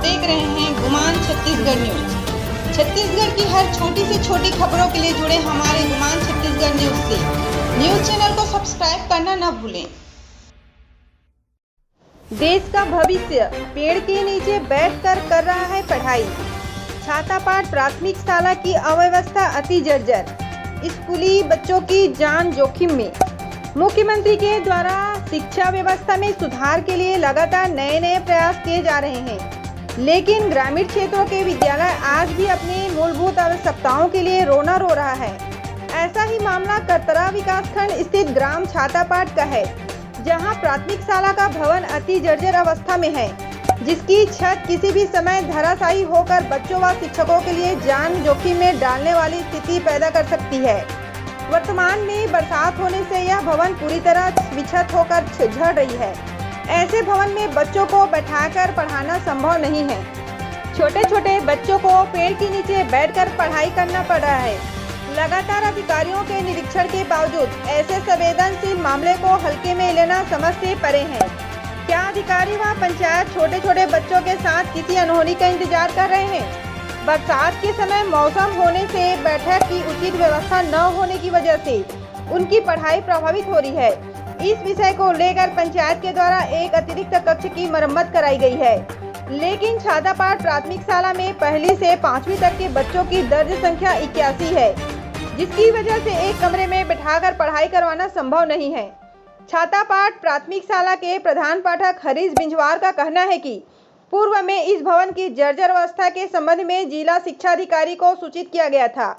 देख रहे हैं गुमान छत्तीसगढ़ न्यूज। छत्तीसगढ़ की हर छोटी से छोटी खबरों के लिए जुड़े हमारे गुमान छत्तीसगढ़ न्यूज से। न्यूज चैनल को सब्सक्राइब करना न भूलें। देश का भविष्य पेड़ के नीचे बैठकर कर रहा है पढ़ाई। छातापाठ प्राथमिक शाला की अव्यवस्था अति जर्जर, स्कूली बच्चों की जान जोखिम में। मुख्यमंत्री के द्वारा शिक्षा व्यवस्था में सुधार के लिए लगातार नए प्रयास किए जा रहे हैं, लेकिन ग्रामीण क्षेत्रों के विद्यालय आज भी अपनी मूलभूत आवश्यकताओं के लिए रोना रो रहा है। ऐसा ही मामला करतरा विकासखंड स्थित ग्राम छातापाठ का है, जहां प्राथमिक शाला का भवन अति जर्जर अवस्था में है, जिसकी छत किसी भी समय धराशायी होकर बच्चों व शिक्षकों के लिए जान जोखिम में डालने वाली स्थिति पैदा कर सकती है। वर्तमान में बरसात होने से यह भवन पूरी तरह विक्षत होकर झड़ रही है। ऐसे भवन में बच्चों को बैठाकर पढ़ाना संभव नहीं है। छोटे छोटे बच्चों को पेड़ के नीचे बैठकर पढ़ाई करना पड़ रहा है। लगातार अधिकारियों के निरीक्षण के बावजूद ऐसे संवेदनशील मामले को हल्के में लेना समझ से परे है। क्या अधिकारी व पंचायत छोटे छोटे बच्चों के साथ किसी अनहोनी का इंतजार कर रहे हैं? बरसात के समय मौसम होने से बैठक की उचित व्यवस्था न होने की वजह से उनकी पढ़ाई प्रभावित हो रही है। इस विषय को लेकर पंचायत के द्वारा एक अतिरिक्त कक्ष की मरम्मत कराई गई है, लेकिन छातापाठ प्राथमिक शाला में पहली से 5वीं तक के बच्चों की दर्ज संख्या 81 है, जिसकी वजह से एक कमरे में बैठाकर पढ़ाई करवाना संभव नहीं है। छातापाठ प्राथमिक शाला के प्रधान पाठक हरीश बिंजवार का कहना है कि पूर्व में इस भवन की जर्जर अवस्था के संबंध में जिला शिक्षा अधिकारी को सूचित किया गया था।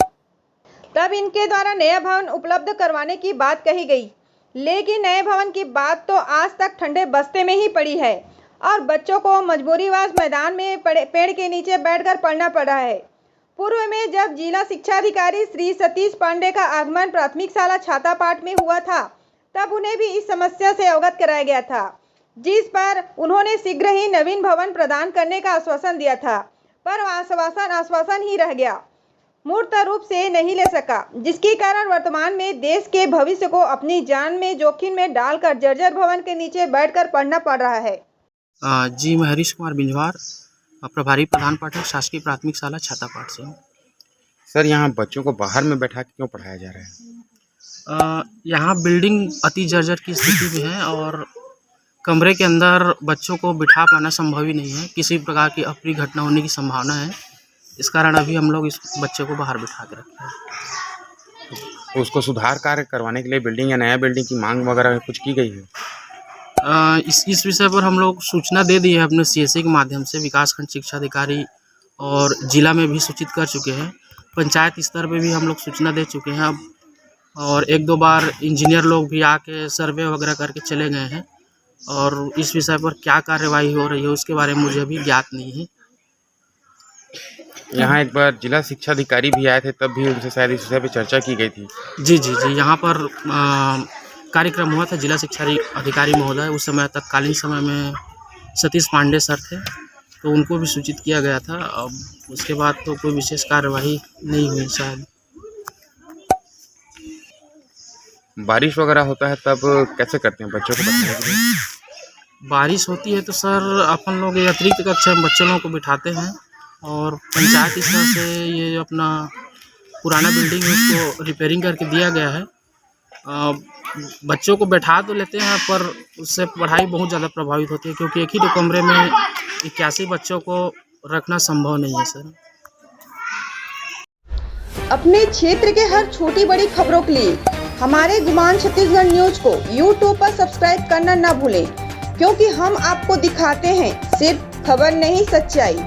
तब इनके द्वारा नया भवन उपलब्ध करवाने की बात कही गई, लेकिन नए भवन की बात तो आज तक ठंडे बस्ते में ही पड़ी है और बच्चों को मजबूरीवश मैदान में पेड़ के नीचे बैठकर पढ़ना पड़ रहा है। पूर्व में जब जिला शिक्षा अधिकारी श्री सतीश पांडे का आगमन प्राथमिक शाला छातापाठ में हुआ था, तब उन्हें भी इस समस्या से अवगत कराया गया था, जिस पर उन्होंने शीघ्र ही नवीन भवन प्रदान करने का आश्वासन दिया था, पर आश्वासन ही रह गया, मूर्त रूप से नहीं ले सका, जिसके कारण वर्तमान में देश के भविष्य को अपनी जान में जोखिम में डालकर जर्जर भवन के नीचे बैठकर पढ़ना पड़ रहा है। जी, मैं हरीश कुमार बिंजवार, प्रभारी प्रधान पाठक शासकीय प्राथमिक शाला छातापाठ से हूँ। सर, यहाँ बच्चों को बाहर में बैठा के क्यों पढ़ाया जा रहा है? यहाँ बिल्डिंग अति जर्जर की स्थिति में है और कमरे के अंदर बच्चों को बिठा पाना संभव ही नहीं है। किसी प्रकार की अप्रिय घटना होने की संभावना है। इस कारण अभी हम लोग इस बच्चे को बाहर बिठा के रखते हैं। तो उसको सुधार कार्य करवाने के लिए बिल्डिंग या नया बिल्डिंग की मांग वगैरह कुछ की गई है? इस विषय पर हम लोग सूचना दे दी है अपने CSA के माध्यम से। विकासखंड शिक्षा अधिकारी और जिला में भी सूचित कर चुके हैं। पंचायत स्तर पे भी हम लोग सूचना दे चुके हैं अब, और 1-2 बार इंजीनियर लोग भी आके सर्वे वगैरह करके चले गए हैं, और इस विषय पर क्या कार्यवाही हो रही है उसके बारे में मुझे अभी ज्ञात नहीं है। यहाँ एक बार जिला शिक्षा अधिकारी भी आए थे, तब भी उनसे शायद इस विषय पर चर्चा की गई थी। जी, यहाँ पर कार्यक्रम हुआ था। जिला शिक्षा अधिकारी महोदय उस समय तत्कालीन समय में सतीश पांडे सर थे, तो उनको भी सूचित किया गया था। अब उसके बाद तो कोई विशेष कार्यवाही नहीं हुई शायद। बारिश वगैरह होता है तब कैसे करते हैं बच्चों को पढ़ाने के लिए? बारिश होती है तो सर अपन लोग ये अतिरिक्त कक्षा में बच्चों लोगों को बिठाते हैं, और पंचायत स्तर से ये अपना पुराना बिल्डिंग है उसको रिपेयरिंग करके दिया गया है। बच्चों को बैठा तो लेते हैं, पर उससे पढ़ाई बहुत ज़्यादा प्रभावित होती है, क्योंकि एक ही तो कमरे में 81 बच्चों को रखना संभव नहीं है सर। अपने क्षेत्र के हर छोटी बड़ी खबरों के लिए हमारे गुमान छत्तीसगढ़ न्यूज को YouTube पर सब्सक्राइब करना न भूलें, क्योंकि हम आपको दिखाते हैं सिर्फ खबर नहीं, सच्चाई।